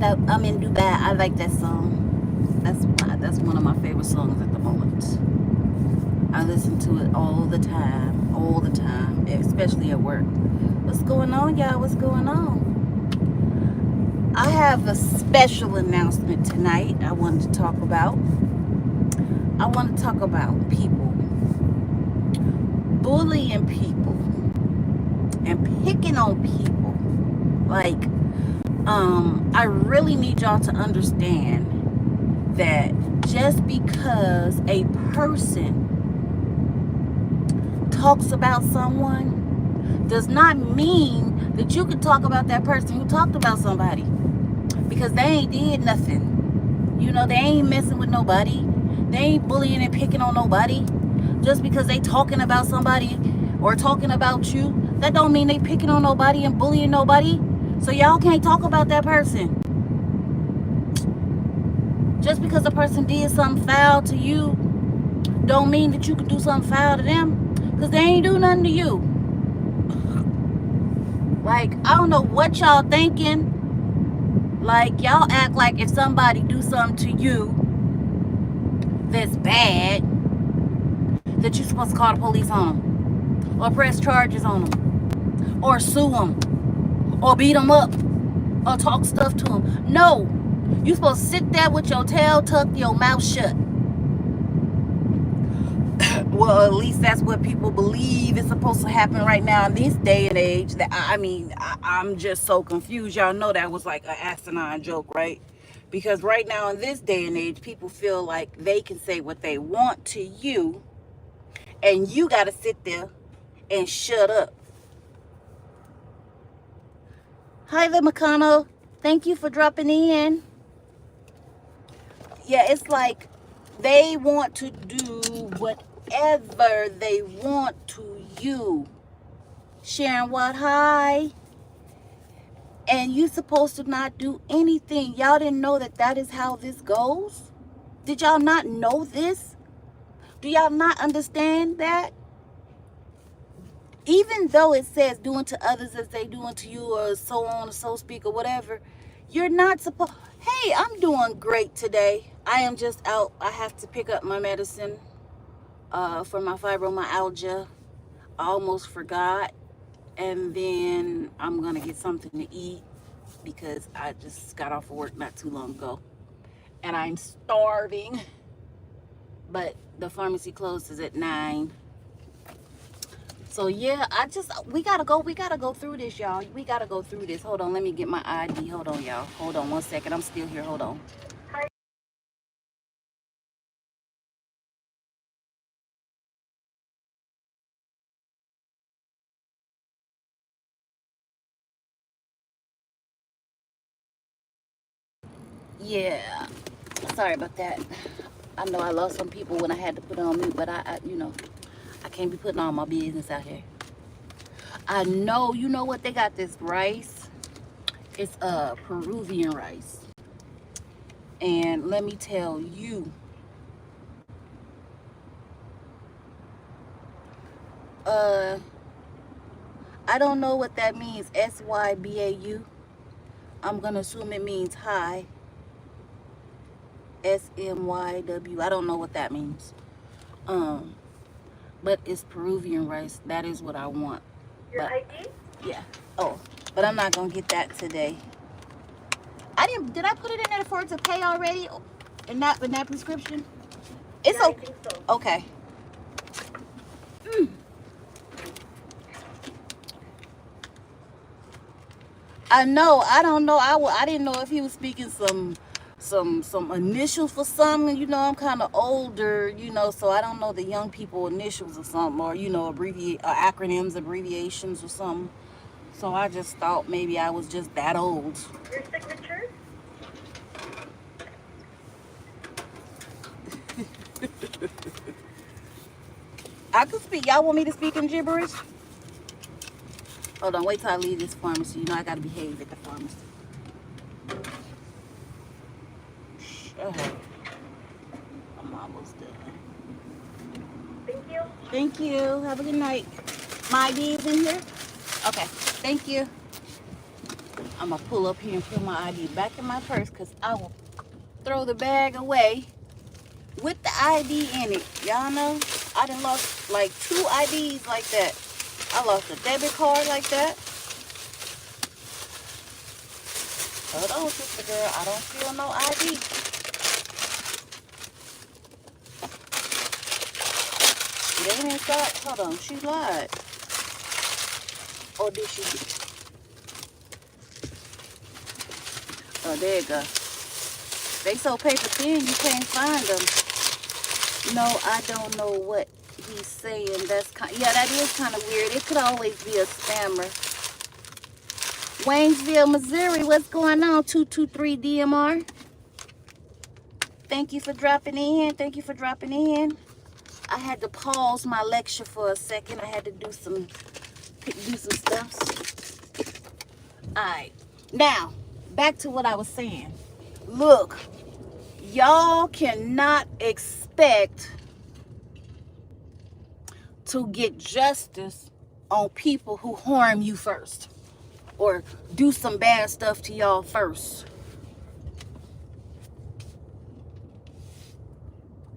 I'm in Dubai. I like that song. That's one of my favorite songs at the moment. I listen to it all the time, especially at work. What's going on, y'all? What's going on? I have a special announcement tonight. I want to talk about people bullying people and picking on people. Like, I really need y'all to understand that just because a person talks about someone does not mean that you can talk about that person who talked about somebody, because they ain't did nothing. They ain't messing with nobody. They ain't bullying and picking on nobody. Just because they talking about somebody or talking about you, that don't mean they picking on nobody and bullying nobody. So y'all can't talk about that person. Just because a person did something foul to you don't mean that you can do something foul to them, because they ain't do nothing to you. Like, I don't know what y'all thinking. Like, y'all act like if somebody do something to you that's bad, that you're supposed to call the police on them, or press charges on them, or sue them, or beat them up, or talk stuff to them. No, you're supposed to sit there with your tail tucked, your mouth shut. Well, at least that's what people believe is supposed to happen right now in this day and age. That I'm just so confused. Y'all know that was like an asinine joke, right? Because right now in this day and age, people feel like they can say what they want to you, and you got to sit there and shut up. Hi there, Makano. Thank you for dropping in. Yeah, it's like they want to do whatever they want to you. Sharon Watt, hi. And you supposed to not do anything. Y'all didn't know that is how this goes? Did y'all not know this? Do y'all not understand that? Even though it says doing to others as they do unto you, or so on or so speak, or whatever, you're not supposed. Hey, I'm doing great today. I am just out. I have to pick up my medicine for my fibromyalgia. I almost forgot. And then I'm going to get something to eat, because I just got off of work not too long ago. And I'm starving. But the pharmacy closes at 9. So yeah, we gotta go through this, y'all. We gotta go through this. Hold on, let me get my ID. Hold on, y'all. Hold on 1 second. I'm still here. Hold on. Yeah, sorry about that. I know I lost some people when I had to put it on mute, but I can't be putting all my business out here. I know, you know what, they got this rice. It's Peruvian rice. And let me tell you, I don't know what that means. SYBAU. I'm gonna assume it means hi. SMYW. I don't know what that means. But it's Peruvian rice. That is what I want. Your ID? Yeah. Oh, but I'm not gonna get that today. Did I put it in there for it to pay already? In that prescription? It's yeah, okay. I think so. Okay. I know. I don't know. I didn't know if he was speaking some initials for something. I'm kind of older, so I don't know the young people initials or something, or acronyms, abbreviations or something. So I just thought maybe I was just that old. Your signature? I could speak. Y'all want me to speak in gibberish? Hold on, wait till I leave this pharmacy. I gotta behave at the pharmacy. I'm almost done. Thank you. Thank you. Have a good night. My ID is in here? Okay. Thank you. I'm gonna pull up here and put my ID back in my purse because I will throw the bag away with the ID in it. Y'all know I done lost like 2 IDs like that. I lost a debit card like that. Hold on, sister girl. I don't feel no ID. It ain't inside. Hold on. She lied. Or did she? Oh, there you go. They so paper thin you can't find them. No, I don't know what he's saying. Yeah, that is kind of weird. It could always be a spammer. Waynesville, Missouri. What's going on? 223 DMR. Thank you for dropping in. Thank you for dropping in. I had to pause my lecture for a second. I had to do some stuff. All right. Now, back to what I was saying. Look, y'all cannot expect to get justice on people who harm you first or do some bad stuff to y'all first.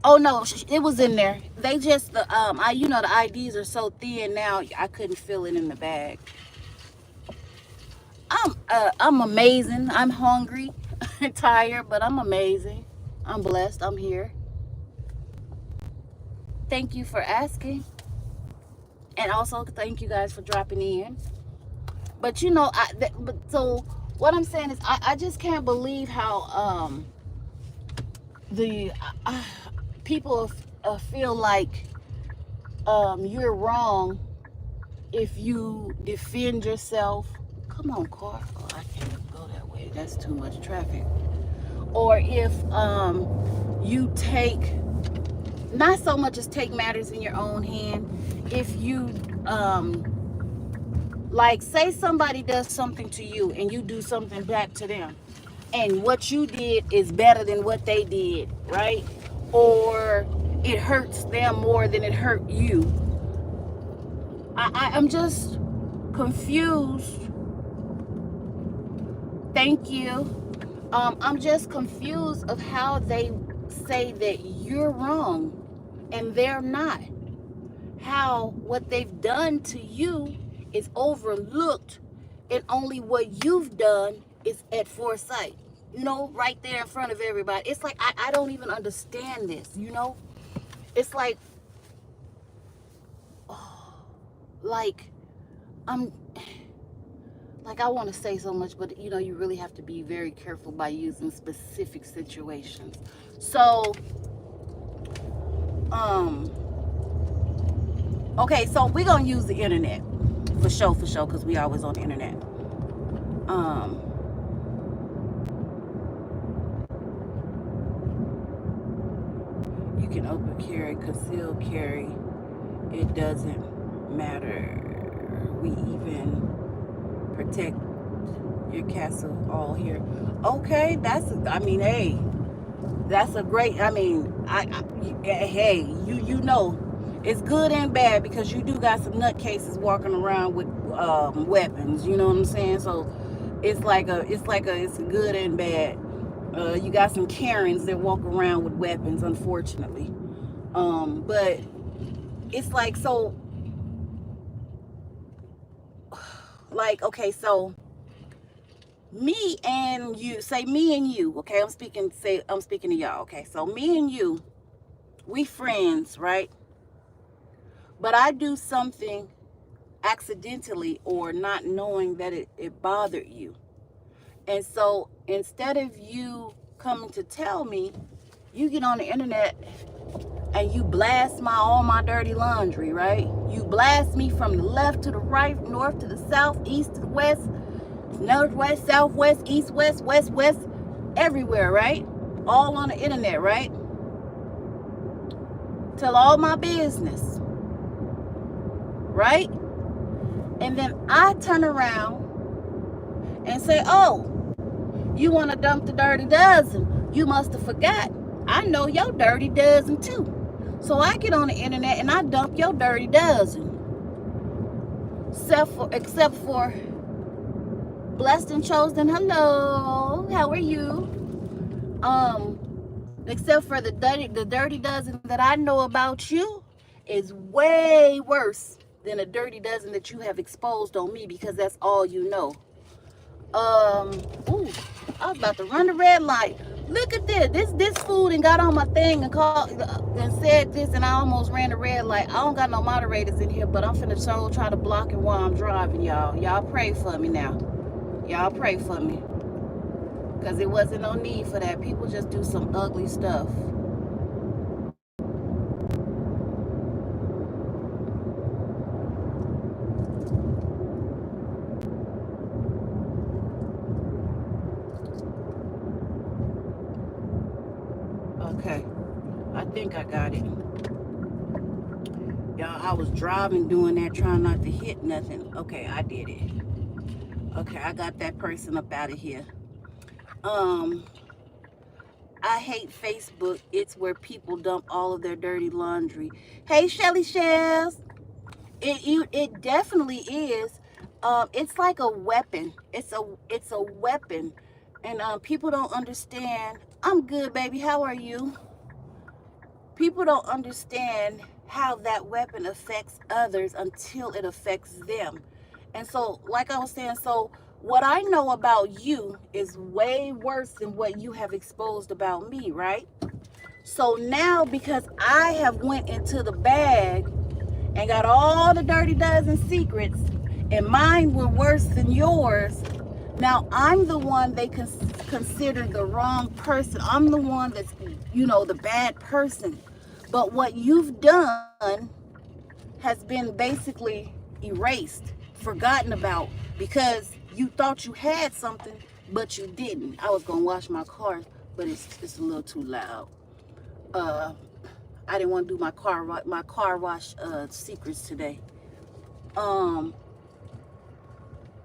Oh no, it was in there. They just the IDs are so thin now. I couldn't feel it in the bag. I'm amazing. I'm hungry, tired, but I'm amazing. I'm blessed. I'm here. Thank you for asking, and also thank you guys for dropping in. But so what I'm saying is, I just can't believe how the people feel like you're wrong if you defend yourself. Come on, car. Oh, I can't go that way. That's too much traffic. Or if you take, not so much as take matters in your own hand. If you like, say somebody does something to you and you do something back to them, and what you did is better than what they did, right? Or it hurts them more than it hurt you. I'm just confused. Thank you. I'm just confused of how they say that you're wrong and they're not. How what they've done to you is overlooked, and only what you've done is at foresight. Right there in front of everybody. It's like I don't even understand this. It's like, like I'm like, I want to say so much, but you really have to be very careful by using specific situations. So okay, so we're gonna use the internet for sure, because we always on the internet. You can open carry, conceal carry, it doesn't matter. We even protect your castle all here. Okay, hey, that's a great, hey, it's good and bad, because you do got some nutcases walking around with weapons, you know what I'm saying? So it's good and bad. You got some Karens that walk around with weapons, unfortunately. But it's like, so, like, okay, so me and you, okay, I'm speaking to y'all, okay? So me and you, we friends, right? But I do something accidentally or not knowing that it bothered you. And so instead of you coming to tell me, you get on the internet and you blast all my dirty laundry, right? You blast me from the left to the right, north to the south, east to the west, northwest, southwest, east, west, west, everywhere, right? All on the internet, right? Tell all my business, right? And then I turn around and say, oh, you want to dump the dirty dozen? You must have forgot. I know your dirty dozen too. So I get on the internet and I dump your dirty dozen. Except for Blessed and chosen, hello. How are you? Except for the dirty dozen that I know about you is way worse than a dirty dozen that you have exposed on me because that's all you know. Ooh, I was about to run the red light. Look at this. This food and got on my thing and called and said this, and I almost ran the red light. I don't got no moderators in here, but I'm finna try to block it while I'm driving, y'all. Y'all pray for me now. Y'all pray for me. Because it wasn't no need for that. People just do some ugly stuff. Okay. I think I got it. Y'all, I was driving doing that, trying not to hit nothing. Okay, I did it. Okay, I got that person up out of here. I hate Facebook. It's where people dump all of their dirty laundry. Hey, Shelly Shells. It definitely is. It's like a weapon. It's a weapon, and people don't understand. I'm good, baby. How are you? People don't understand how that weapon affects others until it affects them. And so, like I was saying, so what I know about you is way worse than what you have exposed about me, right? So now, because I have went into the bag and got all the dirty dozen secrets, and mine were worse than yours, now I'm the one they consider the wrong person. I'm the one that's, the bad person. But what you've done has been basically erased, forgotten about, because you thought you had something, but you didn't. I was gonna wash my car, but it's a little too loud. Uh, I didn't want to do my car wash secrets today. Um,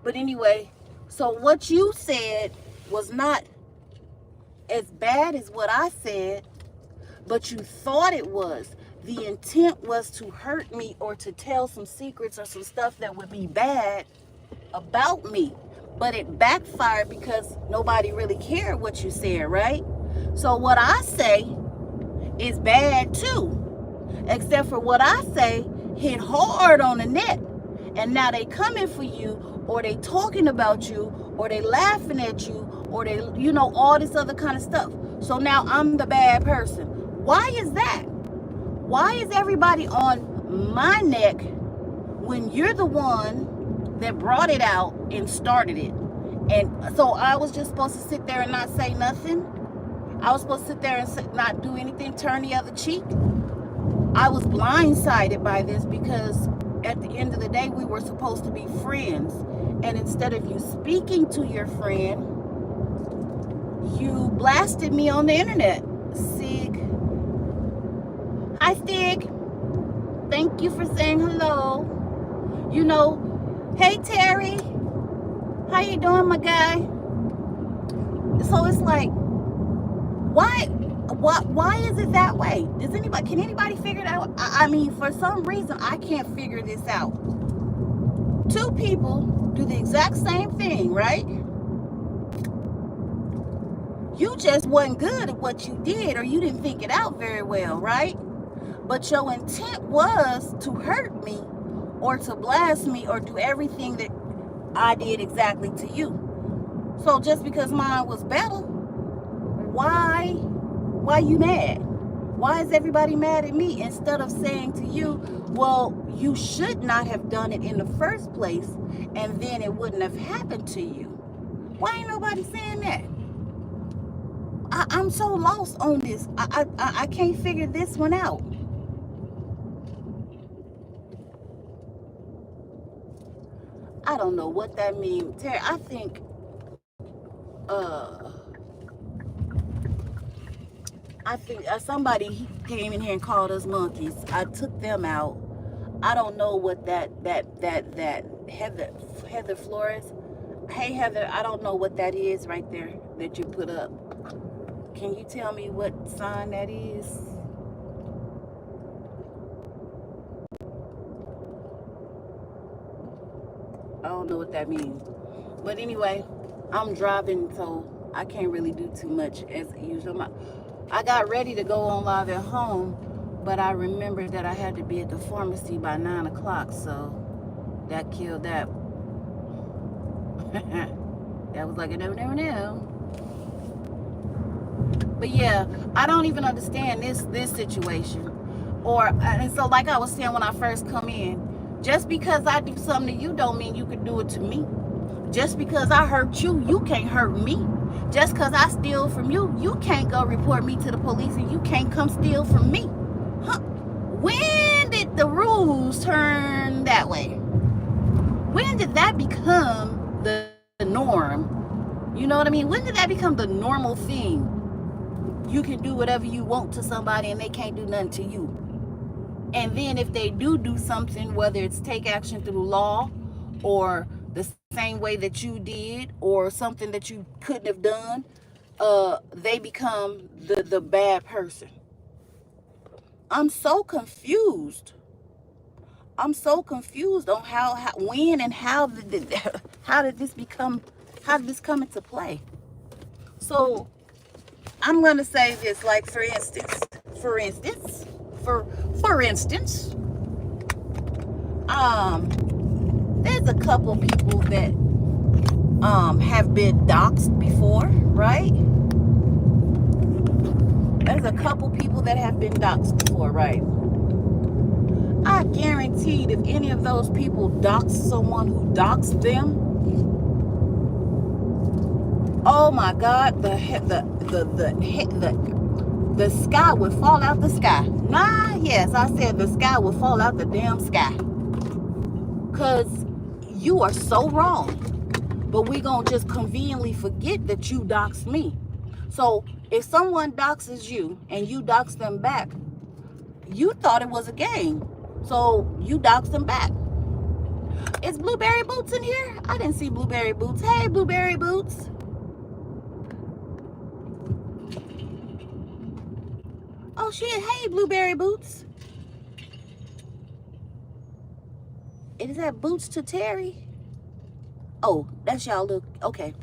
but anyway, so what you said was not as bad as what I said, but you thought it was. The intent was to hurt me or to tell some secrets or some stuff that would be bad about me. But it backfired because nobody really cared what you said, right? So what I say is bad too. Except for what I say hit hard on the net. And now they coming for you, or they talking about you, or they laughing at you, or they, all this other kind of stuff. So now I'm the bad person. Why is that? Why is everybody on my neck when you're the one that brought it out and started it? And so I was just supposed to sit there and not say nothing? I was supposed to sit there and not do anything, turn the other cheek? I was blindsided by this because at the end of the day, we were supposed to be friends. And instead of you speaking to your friend, you blasted me on the internet. Sig. Hi, Stig. Thank you for saying hello. Hey, Terry. How you doing, my guy? So it's like, why is it that way? Can anybody figure it out? I mean, for some reason, I can't figure this out. Two people do the exact same thing, right? You just wasn't good at what you did, or you didn't think it out very well, right? But your intent was to hurt me or to blast me or do everything that I did exactly to you. So just because mine was better, why you mad? Why is everybody mad at me instead of saying to you, well, you should not have done it in the first place, and then it wouldn't have happened to you? Why ain't nobody saying that? I'm so lost on this. I can't figure this one out. I don't know what that means. Terry, I think uh somebody came in here and called us monkeys. I took them out. I don't know what that Heather Flores. Hey Heather, I don't know what that is right there that you put up. Can you tell me what sign that is? I don't know what that means. But anyway, I'm driving, so I can't really do too much as usual. I got ready to go on live at home, but I remembered that I had to be at the pharmacy by 9 o'clock, so that killed that. That was like a no. But yeah, I don't even understand this situation. And so like I was saying when I first come in, just because I do something to you don't mean you can do it to me. Just because I hurt you, you can't hurt me. Just because I steal from you, you can't go report me to the police and you can't come steal from me. Huh? When did the rules turn that way? When did that become the norm? You know what I mean? When did that become the normal thing? You can do whatever you want to somebody and they can't do nothing to you. And then if they do something, whether it's take action through law or the same way that you did or something that you couldn't have done, they become the bad person. I'm so confused. I'm so confused on how when and how did this come into play? So I'm gonna say this, like for instance, there's a couple people that have been doxxed before, right? There's a couple people that have been doxxed before, right? I guaranteed if any of those people dox someone who doxed them, oh my God, the sky would fall out the sky. Yes, I said the sky would fall out the damn sky. Cause you are so wrong. But we gonna just conveniently forget that you doxed me. So if someone doxes you and you dox them back, you thought it was a game. So you doxed them back. Is Blueberry Boots in here? I didn't see Blueberry Boots. Hey, Blueberry Boots. Oh shit, hey, Blueberry Boots. Is that Boots to Terry? Oh, that's y'all look. Okay,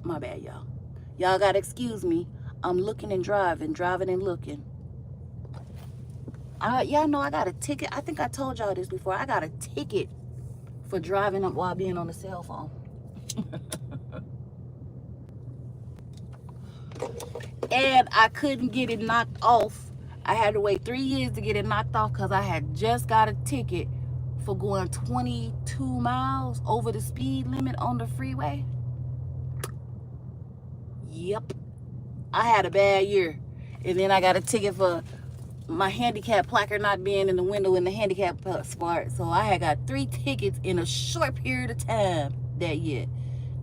my bad, y'all. Y'all gotta excuse me. I'm looking and driving and looking. Y'all know I got a ticket. I think I told y'all this before. I got a ticket for driving up while being on the cell phone. And I couldn't get it knocked off. I had to wait 3 years to get it knocked off because I had just got a ticket for going 22 miles over the speed limit on the freeway. Yep. I had a bad year. And then I got a ticket for my handicap placard not being in the window in the handicap spot. So I had got 3 tickets in a short period of time that year.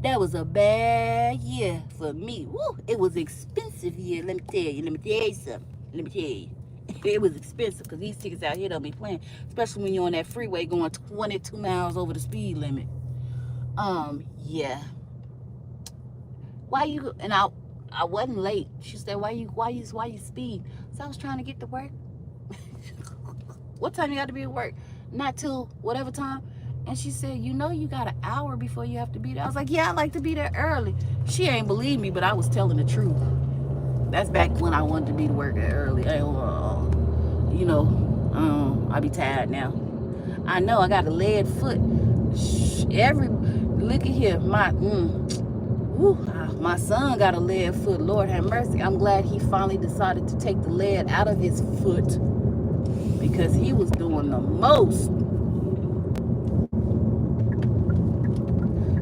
That was a bad year for me. Woo, it was expensive year. Let me tell you something. It was expensive because these tickets out here don't be playing, especially when you're on that freeway going 22 miles over the speed limit. Yeah. Why you? And I wasn't late. She said, why you speed? So I was trying to get to work. What time you got to be at work? Not till whatever time. And she said, you know you got an hour before you have to be there. I was like, yeah, I like to be there early. She ain't believe me, but I was telling the truth. That's back when I wanted to be to work early. You know, I be tired now. I know I got a lead foot. Look at here, my son got a lead foot. Lord have mercy. I'm glad he finally decided to take the lead out of his foot because he was doing the most.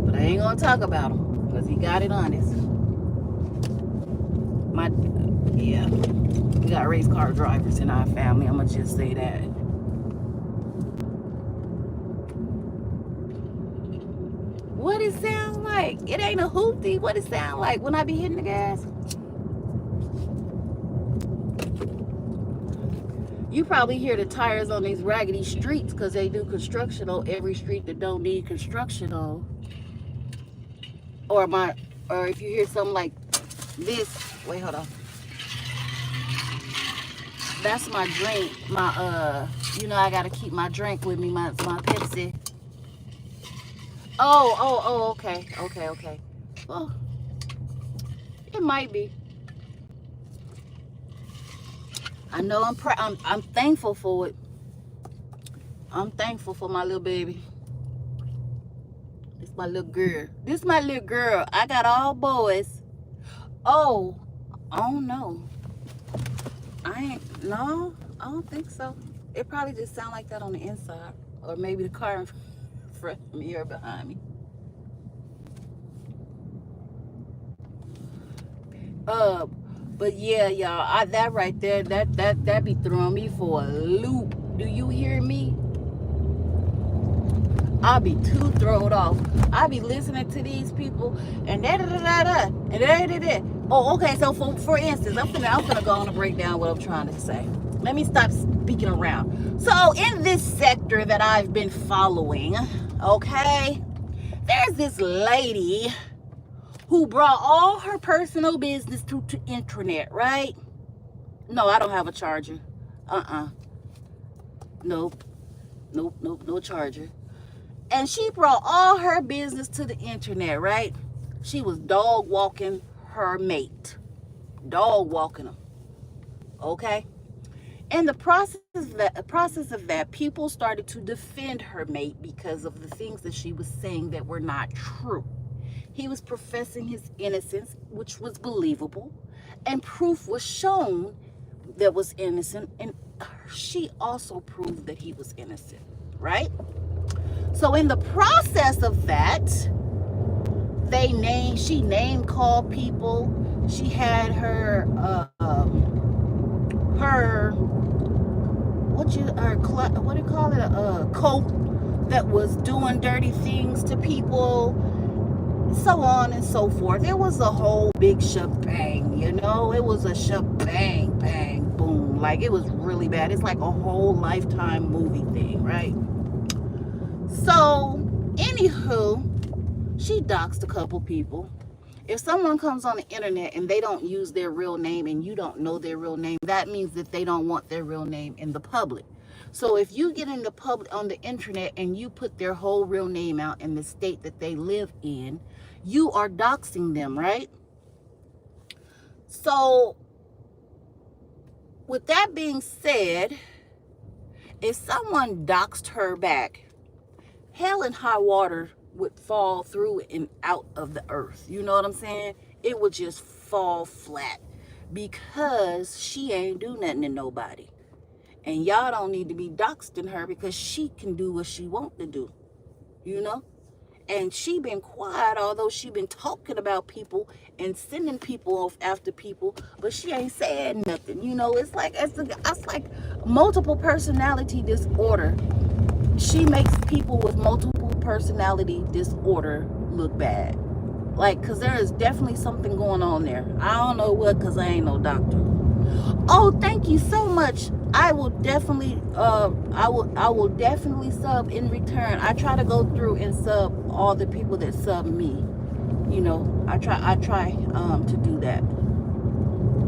But I ain't gonna talk about him because he got it honest. Yeah, we got race car drivers in our family. I'm gonna just say that. What it sound like? It ain't a hoopty. What it sound like when I be hitting the gas? You probably hear the tires on these raggedy streets because they do construction on every street that don't need construction on. Or if you hear something like this. Wait, hold on. That's my drink. You know I gotta keep my drink with me, my Pepsi. Okay, okay. Well, it might be. I know I'm thankful for it. I'm thankful for my little baby. It's my little girl. This my little girl. I got all boys. Oh, oh no. I ain't, no, I don't think so. It probably just sound like that on the inside. Or maybe the car in front of me or behind me. Uh, but yeah, y'all, that right there, that be throwing me for a loop. Do you hear me? I'll be too thrown off. I'll be listening to these people and da da da da da and da da da. Oh, okay. So for instance, I'm finna go on and break down what I'm trying to say. Let me stop speaking around. So in this sector that I've been following, okay, there's this lady who brought all her personal business to internet, right? No, I don't have a charger. Nope. Nope. No charger. And she brought all her business to the internet, right? She was dog walking her mate. Dog walking him. Okay? In the process of that, people started to defend her mate because of the things that she was saying that were not true. He was professing his innocence, which was believable, and proof was shown that was innocent, and she also proved that he was innocent, right? So in the process of that, she name called people. She had her what do you call it, a coat that was doing dirty things to people, so on and so forth. It was a whole big shebang, it was a shebang bang boom, like it was really bad. It's like a whole Lifetime movie thing, right? So anywho, she doxed a couple people. If someone comes on the internet and they don't use their real name and you don't know their real name, that means that they don't want their real name in the public. So if you get in the public on the internet and you put their whole real name out in the state that they live in, you are doxing them, right? So with that being said, if someone doxed her back, hell and high water would fall through and out of the earth. You know what I'm saying? It would just fall flat because she ain't do nothing to nobody. And y'all don't need to be doxing her because she can do what she want to do, you know? And she been quiet, although she been talking about people and sending people off after people, but she ain't saying nothing. It's like multiple personality disorder. She makes people with multiple personality disorder look bad. Like, because there is definitely something going on there. I don't know what, because I ain't no doctor. Oh, thank you so much. I will definitely sub in return. I try to go through and sub all the people that sub me. I try to do that.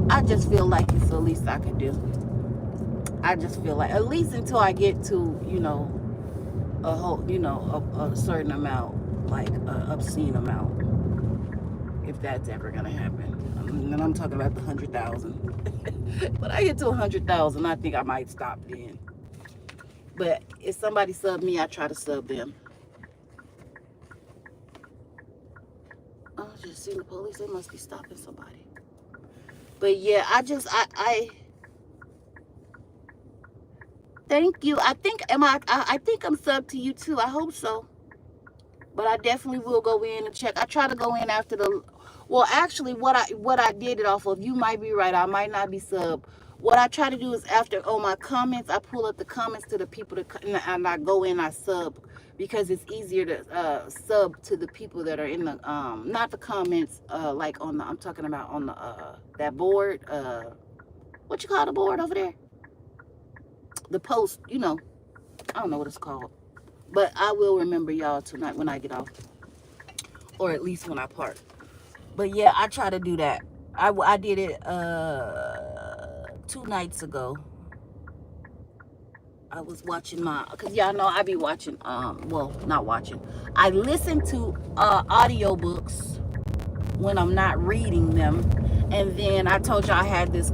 I just feel like it's the least I could do. I just feel like, at least until I get to, a whole, a certain amount, like an obscene amount, if that's ever gonna happen. And I'm talking about the 100,000. But I get to 100,000, I think I might stop then. But if somebody sub me, I try to sub them. I just seen the police. They must be stopping somebody. But yeah, I thank you. I think I'm sub to you too. I hope so. But I definitely will go in and check. I try to go in after well, actually, what I did it off of, you might be right. I might not be sub. What I try to do is after on my comments, I pull up the comments to the people and I go in, I sub, because it's easier to sub to the people that are in the not the comments, like on the, I'm talking about on the that board, what you call the board over there? The post, I don't know what it's called. But I will remember y'all tonight when I get off. Or at least when I park. But yeah, I try to do that. I did it 2 nights ago. I was watching cause y'all know I be watching, well, not watching. I listen to audiobooks when I'm not reading them. And then I told you I had this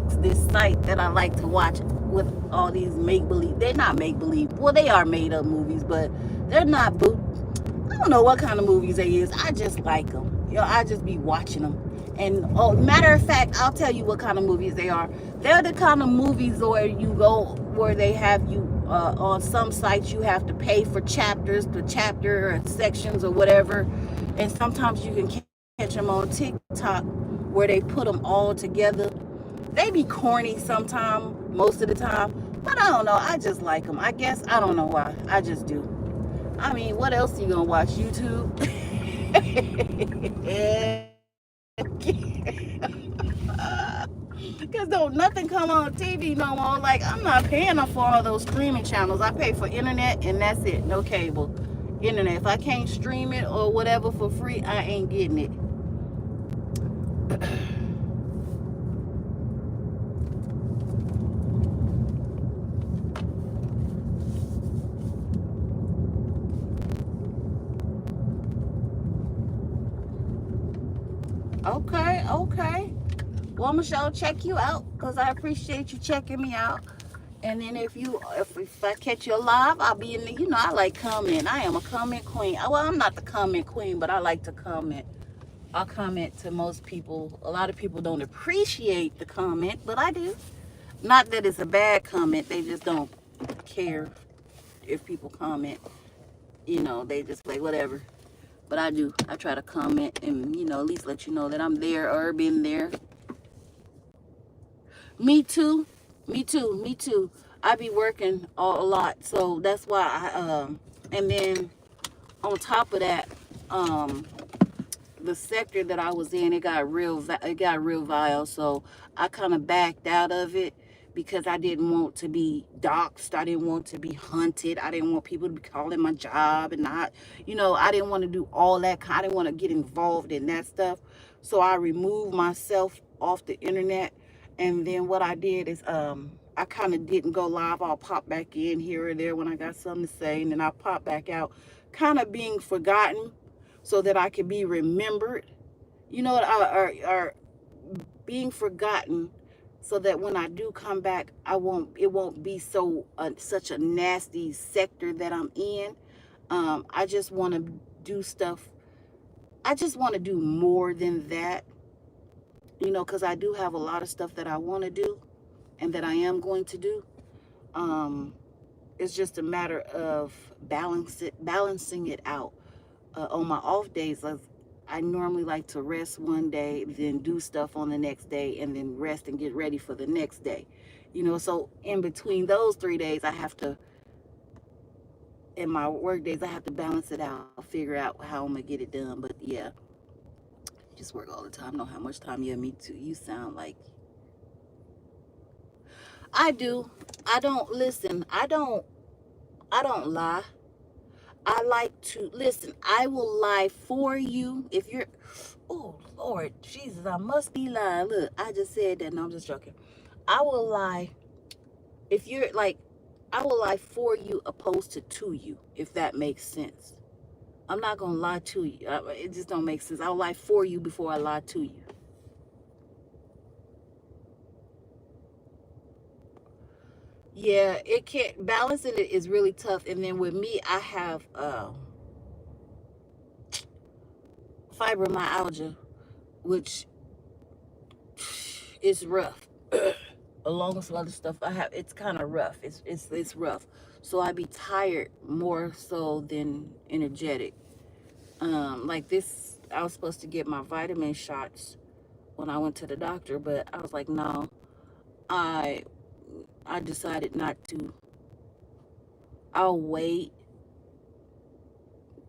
site that I like to watch with all these make believe. They're not make believe. Well, they are made up movies, but they're not boot. I don't know what kind of movies they is. I just like them. I just be watching them. And oh, matter of fact, I'll tell you what kind of movies they are. They're the kind of movies where you go where they have you on some sites you have to pay for the chapter or sections or whatever. And sometimes you can catch them on TikTok where they put them all together. They be corny sometimes, most of the time. But I don't know. I just like them. I guess I don't know why. I just do. I mean, what else are you gonna watch? YouTube? Because don't nothing come on TV no more. Like, I'm not paying for all those streaming channels. I pay for internet and that's it. No cable. Internet. If I can't stream it or whatever for free, I ain't getting it. Okay, okay. Well, Michelle, check you out because I appreciate you checking me out. And then if I catch you alive, I'll be in the, I like comment. I am a comment queen. Well, I'm not the comment queen, but I like to comment. I'll comment to most people. A lot of people don't appreciate the comment, but I do. Not that it's a bad comment. They just don't care if people comment. They just like whatever. But I do. I try to comment and, at least let you know that I'm there or been there. Me too. Me too. Me too. I be working a lot. So that's why and then on top of that, the sector that I was in, it got real vile. So I kind of backed out of it because I didn't want to be doxxed. I didn't want to be hunted. I didn't want people to be calling my job and not, I didn't want to do all that. I didn't want to get involved in that stuff. So I removed myself off the internet. And then what I did is I kind of didn't go live. I'll pop back in here or there when I got something to say, and then I'll pop back out, kind of being forgotten so that I can be remembered. Or being forgotten so that when I do come back, it won't be such a nasty sector that I'm in. I just want to do stuff. I just want to do more than that, because I do have a lot of stuff that I want to do and that I am going to do. It's just a matter of balancing it out. On my off days, I normally like to rest one day, then do stuff on the next day, and then rest and get ready for the next day. So in between those 3 days, in my work days, I have to balance it out, figure out how I'm going to get it done. But yeah, just work all the time. Know how much time you have. Me too. You sound like I do. I don't listen. I don't lie. I like to listen. I will lie for you if you're. Oh Lord, Jesus! I must be lying. Look, I just said that. No, I'm just joking. I will lie if you're like. I will lie for you opposed to you, if that makes sense. I'm not gonna lie to you. It just don't make sense. I'll lie for you before I lie to you. Yeah, it can't balancing it is really tough. And then with me, I have fibromyalgia, which is rough. Along with some other stuff I have, it's kind of rough. It's rough. So I be tired more so than energetic. Like this, I was supposed to get my vitamin shots when I went to the doctor, but I was like, no, I I decided not to. I'll wait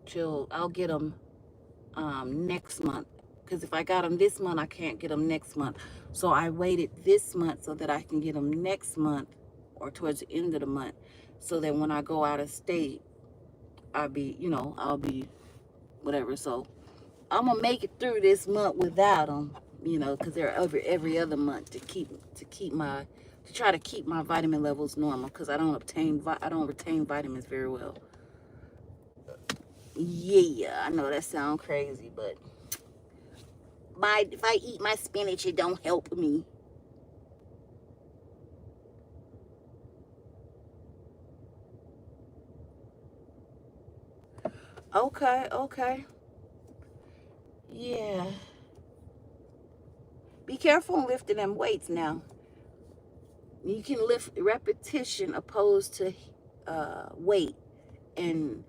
till I'll get them next month. Because if I got them this month, I can't get them next month. So I waited this month so that I can get them next month or towards the end of the month. So that when I go out of state, I'll be whatever. So I'm gonna make it through this month without them, because they're every other month to keep to try to keep my vitamin levels normal, because I don't retain vitamins very well. Yeah, I know that sounds crazy, but if I eat my spinach, it don't help me. Okay, okay. Yeah. Be careful on lifting them weights now. You can lift repetition opposed to weight. And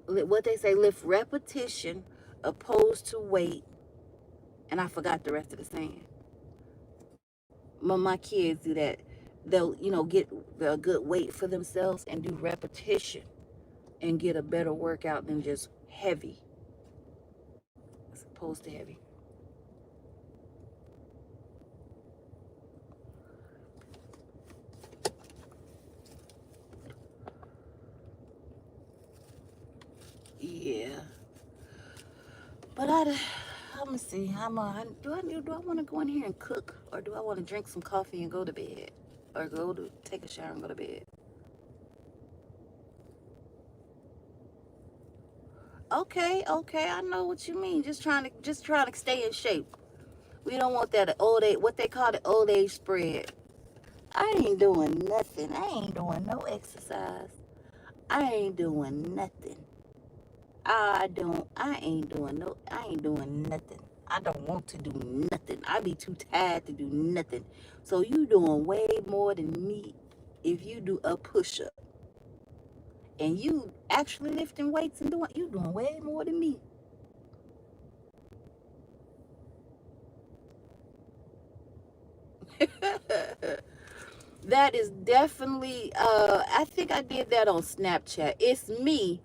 what they say, lift repetition opposed to weight. And I forgot the rest of the saying. My kids do that. They'll, get a good weight for themselves and do repetition and get a better workout than just heavy as opposed to heavy. Yeah. But I'm gonna see. Do I want to go in here and cook, or do I want to drink some coffee and go to bed, or go to take a shower and go to bed? Okay, okay, I know what you mean. Just trying to stay in shape. We don't want that old age, what they call the old age spread. I ain't doing nothing. I ain't doing no exercise. I ain't doing nothing. I ain't doing nothing. I don't want to do nothing. I be too tired to do nothing. So you doing way more than me if you do a push up. And you actually lifting weights and you doing way more than me. That is definitely I think I did that on Snapchat. It's me,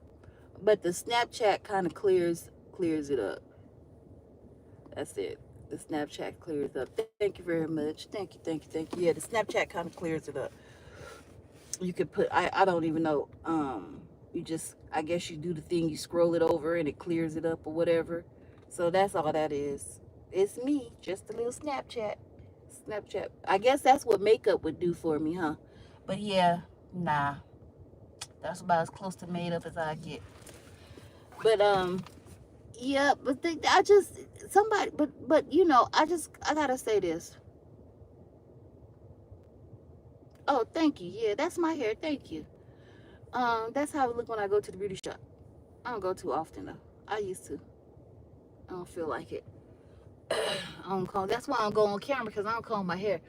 but the Snapchat kind of clears it up. That's it. The Snapchat clears up. Thank you very much. Thank you, thank you, thank you. Yeah, the Snapchat kind of clears it up. You could put, I don't even know. You just, I guess you do the thing, you scroll it over and it clears it up or whatever. So that's all that is. It's me, just a little Snapchat. Snapchat. I guess that's what makeup would do for me, huh? But yeah, nah. That's about as close to made up as I get. But yeah, but I just somebody, but I gotta say this. Oh, thank you. Yeah, that's my hair. Thank you. That's how it look when I go to the beauty shop. I don't go too often though. I used to. I don't feel like it. I don't comb. That's why I don't go on camera, because I don't comb my hair,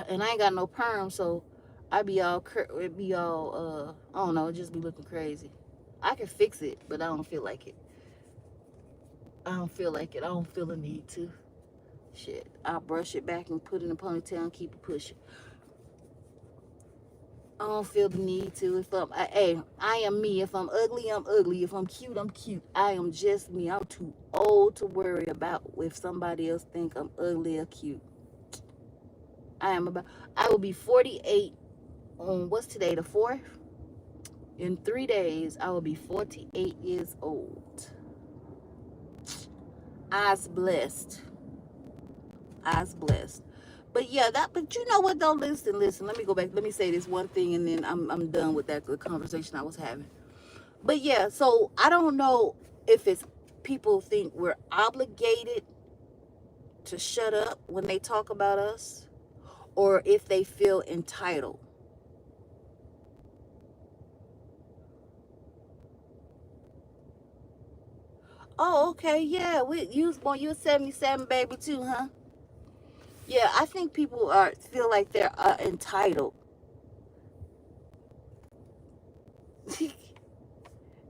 and I ain't got no perm, so I be all it be all I don't know, it just be looking crazy. I can fix it, but I don't feel like it. I don't feel like it. I don't feel the need to. Shit, I'll brush it back and put it in a ponytail and keep it pushing. I don't feel the need to. Hey, I am me. If I'm ugly, I'm ugly. If I'm cute, I'm cute. I am just me. I'm too old to worry about if somebody else think I'm ugly or cute. I will be 48 on, what's today, the 4th? In 3 days, I will be 48 years old. I's blessed. I's blessed. But yeah, but you know what though? Listen. Let me go back. Let me say this one thing, and then I'm done with that good conversation I was having. But yeah, so I don't know if it's people think we're obligated to shut up when they talk about us, or if they feel entitled. Oh, okay, yeah. You a 77 baby too, huh? Yeah, I think people feel like they're entitled.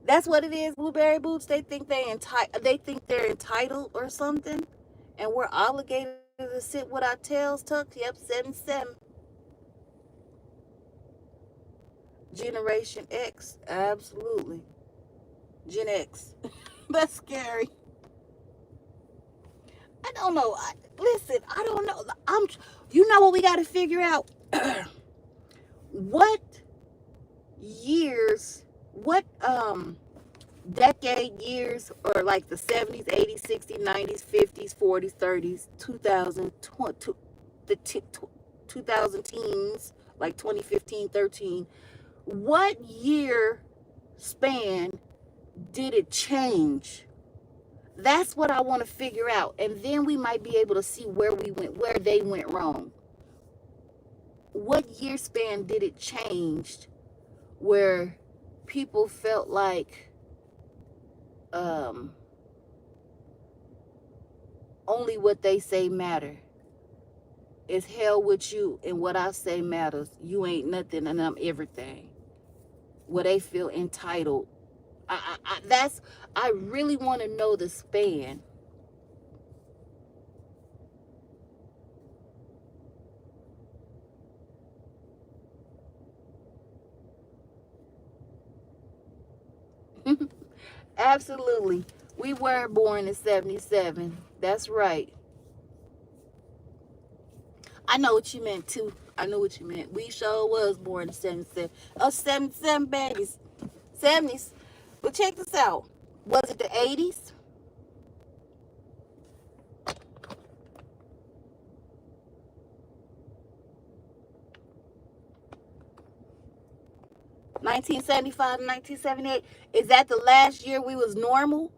That's what it is, blueberry boots. They think they're entitled or something, and we're obligated to sit with our tails tucked. Yep, 77. Generation X, absolutely. Gen X. That's scary. I don't know. Listen, I don't know. You know what we got to figure out? What years, what decade years, or like the 70s, 80s, 60s, 90s, 50s, 40s, 30s, 2000, 2000 teens, like 2015, 13. What year span did it change? That's what I want to figure out. And then we might be able to see where they went wrong. What year span did it change where people felt like only what they say matter? It's hell with you, and what I say matters. You ain't nothing and I'm everything. Where they feel entitled. I really want to know the span. Absolutely. We were born in 77. That's right. I know what you meant too. I know what you meant. We sure was born in 77. Us 77 babies. 70s. But check this out. Was it the 80s? (1975 to 1978). Is that the last year we was normal?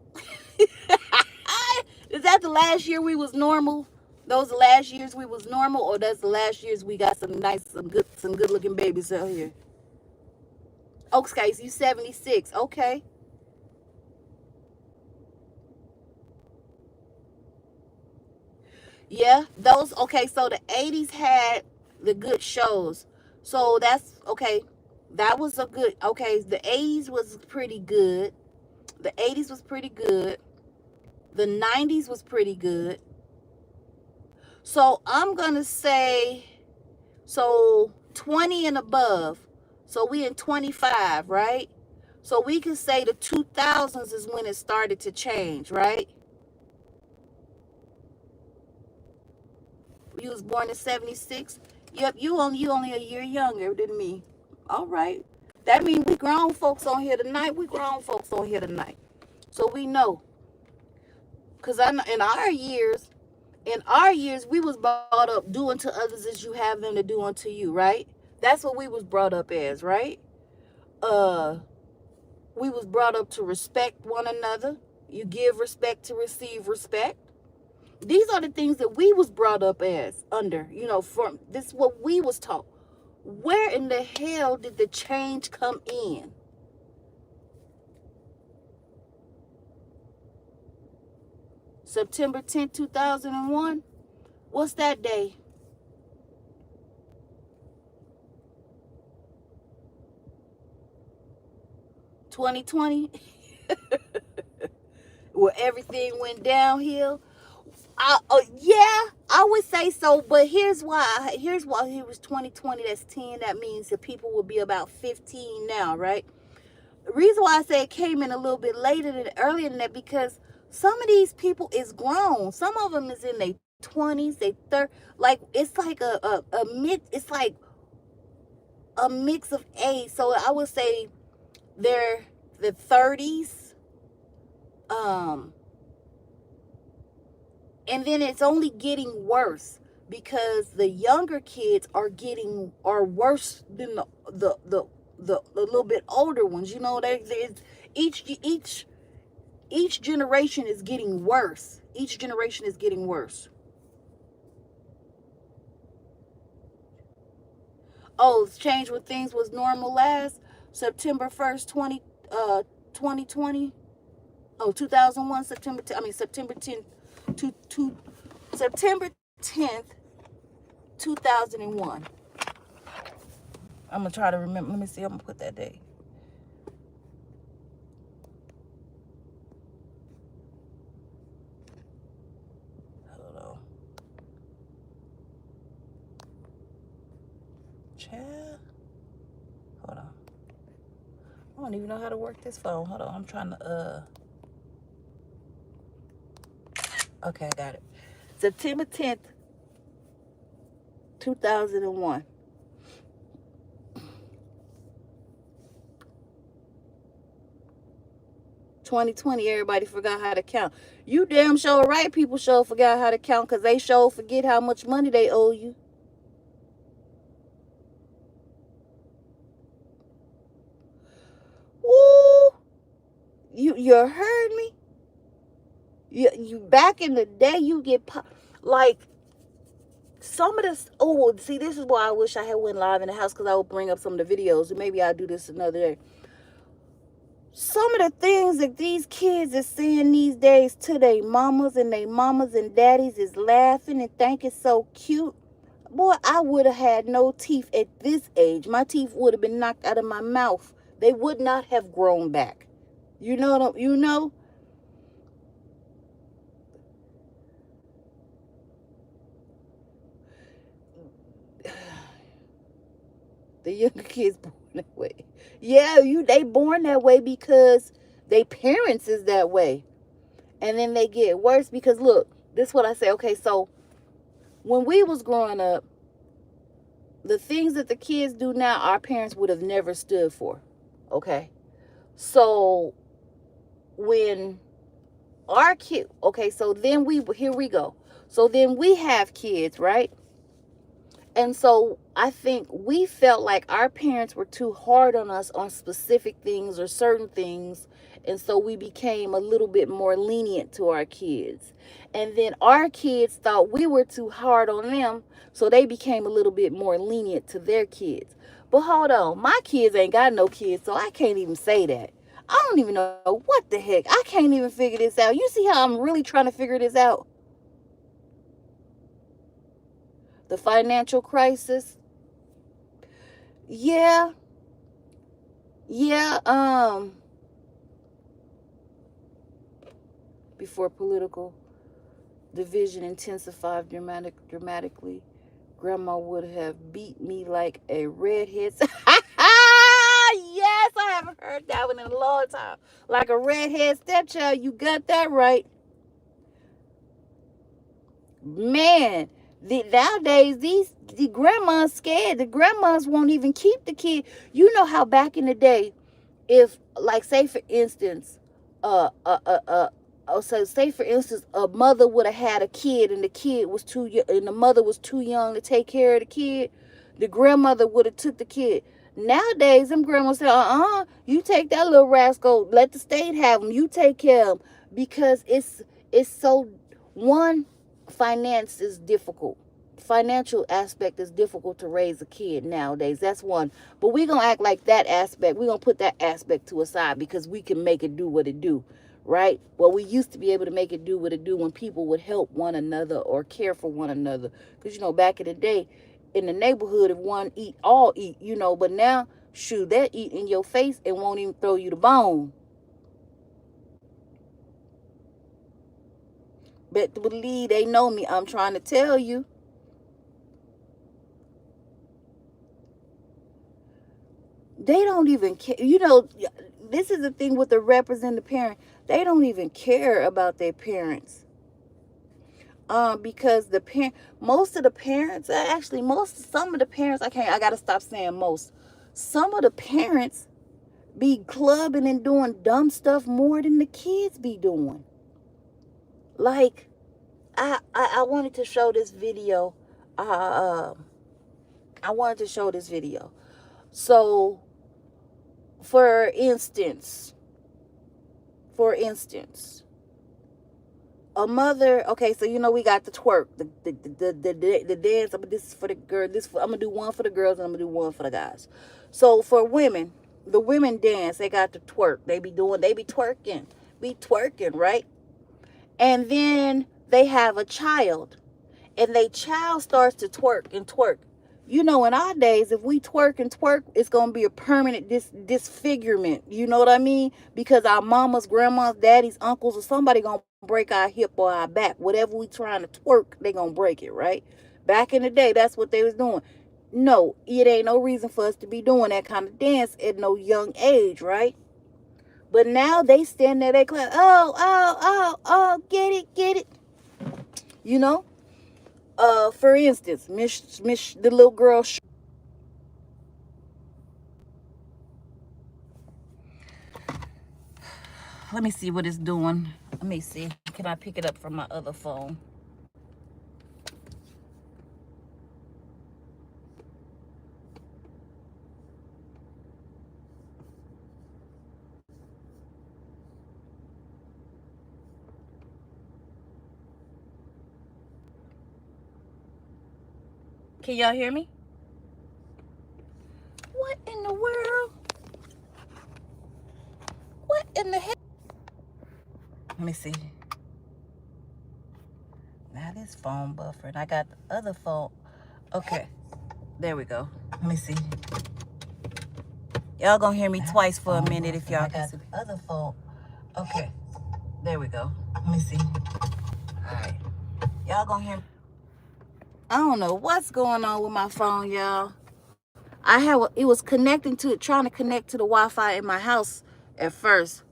Is that the last year we was normal? Those the last years we was normal, or that's the last years we got some good looking babies out here? Okay, so you 76. Okay. Yeah, those, okay, so the 80s had the good shows. So that's okay. That was a good, okay, the 80s was pretty good. The 80s was pretty good. The 90s was pretty good. So I'm going to say, so 20 and above. So we in 25, right? So we can say the 2000s is when it started to change, right? You was born in 76. Yep, you only a year younger than me. All right. That means we grown folks on here tonight. We grown folks on here tonight. So we know. Because I know in our years, we was brought up doing to others as you have them to do unto you, right? That's what we was brought up as, right? We was brought up to respect one another. You give respect to receive respect. These are the things that we was brought up as under, from this is what we was taught. Where in the hell did the change come in? September 10th, 2001. What's that day? (2020) Where everything went downhill. Yeah, I would say so, but here's why. Here's why. It was 2020. That's 10. That means that people will be about 15 now, right? The reason why I say it came in a little bit later than earlier than that, because some of these people is grown. Some of them is in their 20s, they 30. Like it's like a mix. It's like a mix of age. So I would say they're the 30s. And then it's only getting worse because the younger kids are worse than the little bit older ones. Each generation is getting worse. Each generation is getting worse. Oh, it's changed when things was normal last September 1st, 2020. Oh, 2001, September 10th, September 10th, 2001. I'm going to try to remember. Let me see. I'm going to put that date. Hold on. Child. Hold on. I don't even know how to work this phone. Hold on. I'm trying to, okay, I got it. September 10th, 2001. (2020), everybody forgot how to count. You damn sure right, people sure forgot how to count because they sure forget how much money they owe you. You heard me? You back in the day, you get like some of this. Oh, well, see, this is why I wish I had went live in the house, because I would bring up some of the videos, and maybe I'll do this another day. Some of the things that these kids are saying these days to their mamas and daddies is laughing and think it's so cute. Boy, I would have had no teeth at this age. My teeth would have been knocked out of my mouth. They would not have grown back. You know what you know? The younger kids born that way. Yeah, they born that way because they parents is that way. And then they get worse because look, this is what I say. Okay, so when we was growing up, the things that the kids do now, our parents would have never stood for. Okay. So when our kid, okay, so then here we go. So then we have kids, right? And so I think we felt like our parents were too hard on us on specific things or certain things. And so we became a little bit more lenient to our kids. And then our kids thought we were too hard on them. So they became a little bit more lenient to their kids. But hold on, my kids ain't got no kids, so I can't even say that. I don't even know what the heck. I can't even figure this out. You see how I'm really trying to figure this out? The financial crisis. Yeah, yeah, before political division intensified dramatically, grandma would have beat me like a redhead. Yes, I haven't heard that one in a long time. Like a redhead stepchild, you got that right. Man, nowadays the grandmas scared. The grandmas won't even keep the kid. You know how back in the day, if like say for instance so say for instance a mother would have had a kid and the kid was too young and the mother was too young to take care of the kid, the grandmother would have took the kid. Nowadays them grandmas say, you take that little rascal, let the state have him, you take care of him, because it's so one, finance is difficult. Financial aspect is difficult to raise a kid nowadays. That's one. But we're going to act like that aspect, we're going to put that aspect to a side because we can make it do what it do, right? Well, we used to be able to make it do what it do when people would help one another or care for one another. Because, back in the day, in the neighborhood, if one eat, all eat, but now, shoot, they eat in your face and won't even throw you the bone. Bet to believe they know me. I'm trying to tell you. They don't even care. This is the thing with the representative parent. They don't even care about their parents. Because most of the parents, actually, some of the parents, I gotta stop saying most. Some of the parents be clubbing and doing dumb stuff more than the kids be doing. Like, I wanted to show this video. I wanted to show this video. So, for instance, a mother. Okay, so we got the twerk, the dance. This is for the girl. I'm gonna do one for the girls and I'm gonna do one for the guys. So for women, the women dance. They got the twerk. They be twerking, right? And then they have a child, and they child starts to twerk and twerk. In our days, if we twerk and twerk, it's going to be a permanent disfigurement. You know what I mean? Because our mamas, grandmas, daddies, uncles, or somebody going to break our hip or our back. Whatever we trying to twerk, they going to break it, right? Back in the day, that's what they was doing. No, it ain't no reason for us to be doing that kind of dance at no young age, right? But now they stand there, they clap, get it. You know? For instance, the little girl. Let me see what it's doing. Let me see. Can I pick it up from my other phone? Can y'all hear me? What in the world? What in the hell? Let me see. Now this phone buffering. I got the other phone. Okay. There we go. Let me see. Y'all gonna hear me twice for a minute if y'all can see. I got the other phone. Okay. There we go. Let me see. Alright. Y'all gonna hear me. I don't know what's going on with my phone, y'all. It was connecting to it, trying to connect to the Wi-Fi in my house at first.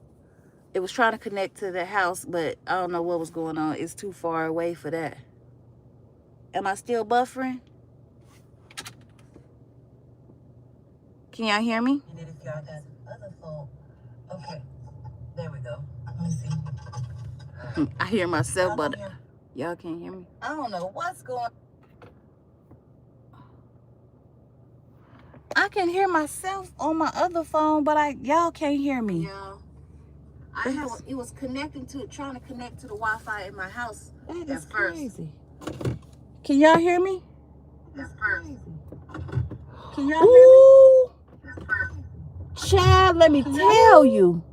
It was trying to connect to the house, but I don't know what was going on. It's too far away for that. Am I still buffering? Can y'all hear me? If y'all got other phone. Okay. There we go. Let me see. I hear myself, but y'all can't hear me. I don't know what's going on. I can hear myself on my other phone, but y'all can't hear me. Yeah. It was connecting to it, trying to connect to the Wi-Fi in my house. That is crazy. Can y'all hear me? That's crazy. Can y'all hear me? That's crazy. Child, let me tell you.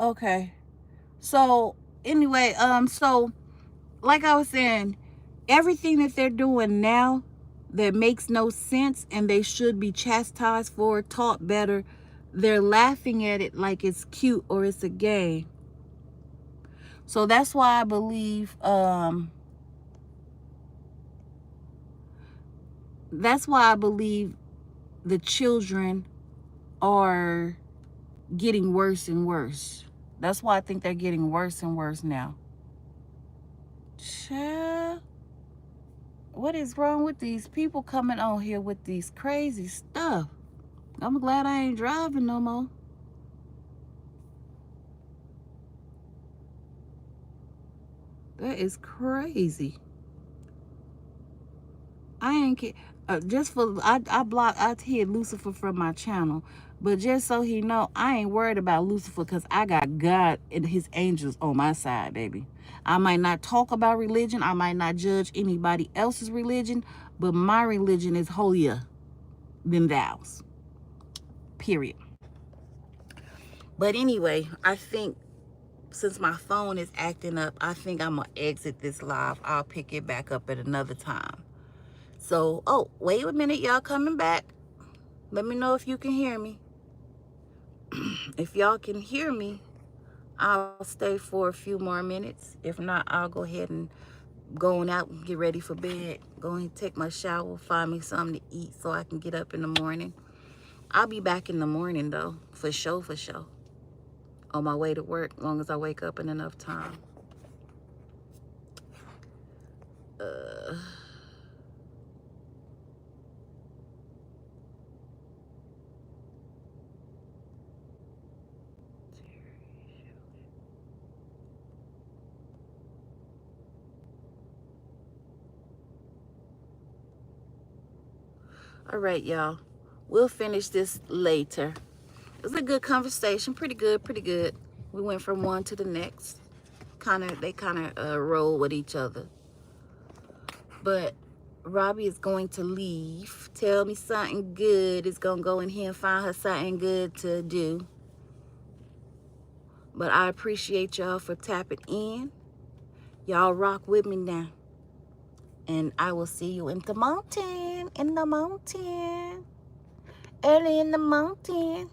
Okay. So anyway, so like I was saying, everything that they're doing now that makes no sense and they should be chastised for, taught better, they're laughing at it like it's cute or it's a game. So that's why I believe the children are getting worse and worse. That's why I think they're getting worse and worse now. Child, what is wrong with these people coming on here with these crazy stuff? I'm glad I ain't driving no more. That is crazy. I ain't just for I hid Lucifer from my channel, but just so he know, I ain't worried about Lucifer because I got God and his angels on my side, baby. I might not talk about religion, I might not judge anybody else's religion, but my religion is holier than thou's. Period. But anyway, I think since my phone is acting up, I think I'm gonna exit this live. I'll pick it back up at another time. So, oh, wait a minute, y'all coming back. Let me know if you can hear me. If y'all can hear me, I'll stay for a few more minutes. If not, I'll go ahead and go on out and get ready for bed. Go and take my shower, find me something to eat so I can get up in the morning. I'll be back in the morning though, for sure, for sure. On my way to work, as long as I wake up in enough time. All right, y'all. We'll finish this later. It was a good conversation. Pretty good, pretty good. We went from one to the next. They kind of roll with each other. But Robbie is going to leave. Tell me something good. Is going to go in here and find her something good to do. But I appreciate y'all for tapping in. Y'all rock with me now. And I will see you in the mountain. In the mountain. Early in the mountain.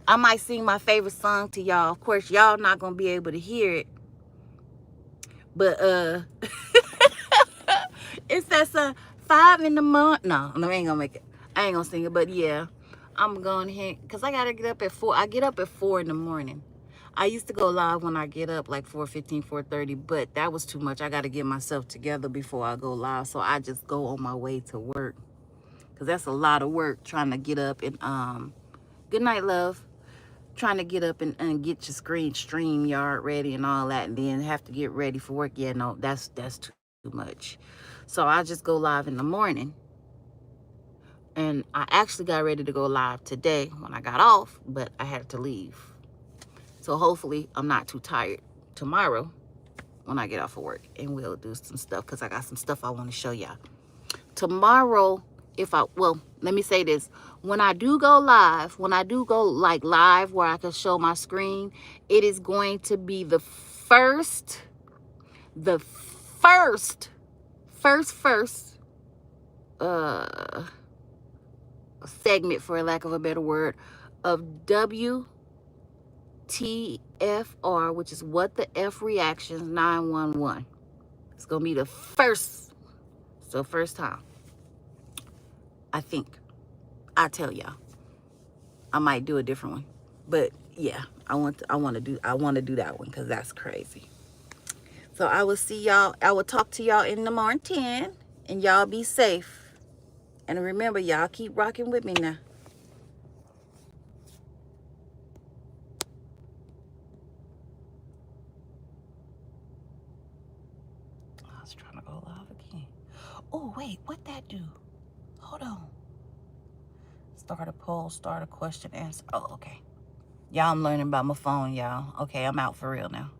I might sing my favorite song to y'all. Of course, y'all not going to be able to hear it. But, it's that song, 5 in the morning. No, I ain't gonna make it. I ain't gonna sing it, but yeah. I'm going here, because I gotta get up at 4. I get up at 4 in the morning. I used to go live when I get up, like 4:15, 4:30, but that was too much. I gotta get myself together before I go live, so I just go on my way to work. Because that's a lot of work, trying to get up and, good night, love. Trying to get up and get your stream yard ready and all that, and then have to get ready for work. Yeah, no, that's too much. So I just go live in the morning. And I actually got ready to go live today when I got off, but I had to leave. So hopefully I'm not too tired tomorrow when I get off of work, and we'll do some stuff because I got some stuff I want to show y'all. Tomorrow, well, let me say this. When I do go live, live where I can show my screen, it is going to be the first segment, for lack of a better word, of WTFR, which is What the F Reactions 911. It's gonna be the first time. I think. I tell y'all, I might do a different one, but yeah, I want to do that one because that's crazy. So I will see y'all. I will talk to y'all in the morning, and y'all be safe. And remember, y'all keep rocking with me now. I was trying to go live again. Oh wait, what that do? Hold on. Start a poll, start a question, answer. Oh, okay. Y'all, I'm learning about my phone, y'all. Okay, I'm out for real now.